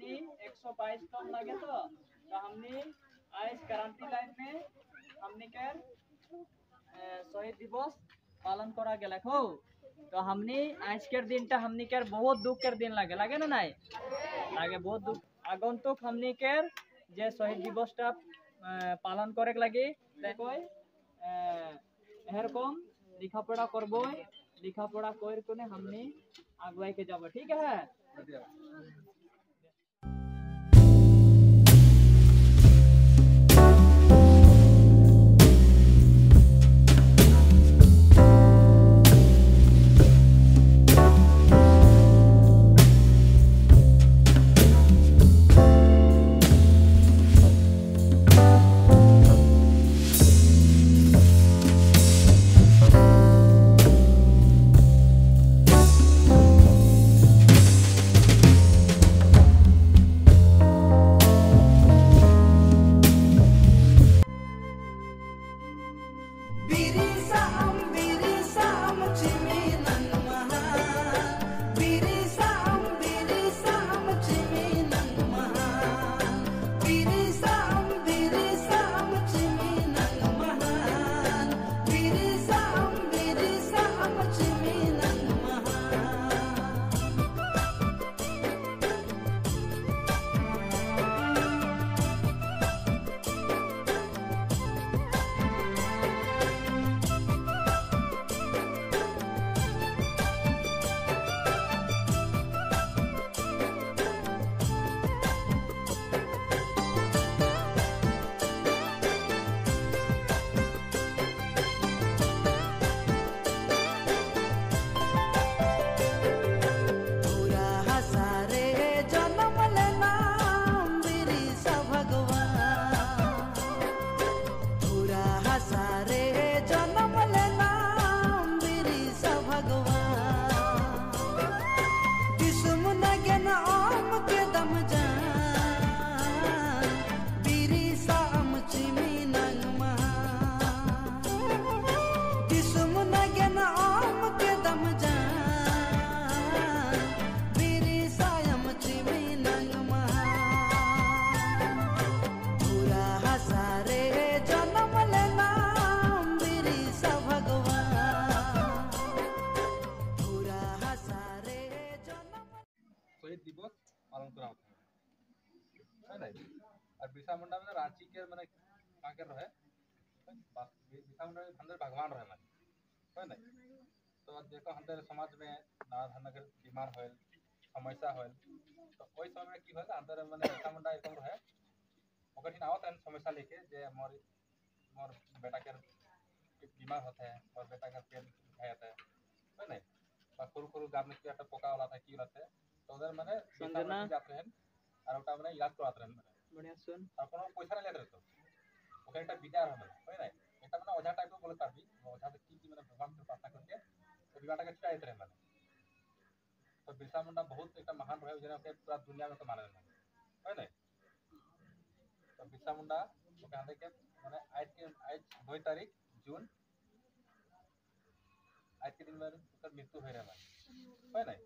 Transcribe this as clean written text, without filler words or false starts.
हमने 122 टन लगे तो हमने आज क्रांति लाइन में हमने कर शहीद दिवस पालन करा गेला हो। तो हमने आज के दिन हमने कर बहुत दुख कर दिन लगे लगे ना नहीं लगे बहुत दुख आगंतुक हमने कर जे शहीद दिवस पालन करे लगे एरकम लिखा पढ़ा करब लिखा पढ़ा कर हमने आगुआई के जाब ठीक है। दिवस पालन करा है ना। और बिरसा मुंडा में रांची के माने काके रहे बिरसा मुंडा अंदर भगवान रहे माने है ना। तो देखो अंदर समाज में नाना धरना के बीमार होल समस्या होल तो ओई समय की होल अंदर माने बिरसा मुंडा एकदम रहे ओकर ही आवत है समस्या लेके जे मोर बेटा के बीमार होता है और बेटा का पेट दुखाता है ना। खुर खुर गाम में क्या पोका वाला था की रहता है तो उधर माने संजना जाते हैं और ओटा माने इलाज कराते हैं बढ़िया सुन और कोनो पैसा नहीं लेते तो ओकर एक विचार है ना एटा माने ओझा टाइप को बोले करबी ओझा की माने भगवान के प्रार्थना करके तो बेटा के छुड़ाइत रहे माने। तो बिरसा मुंडा बहुत एक महान रहे जेना के पूरा दुनिया में तो माने है ना। तो बिरसा मुंडा ओके के माने आज 2 तारीख जून आज के दिन में ओकर मृत्यु होय रहे है ना।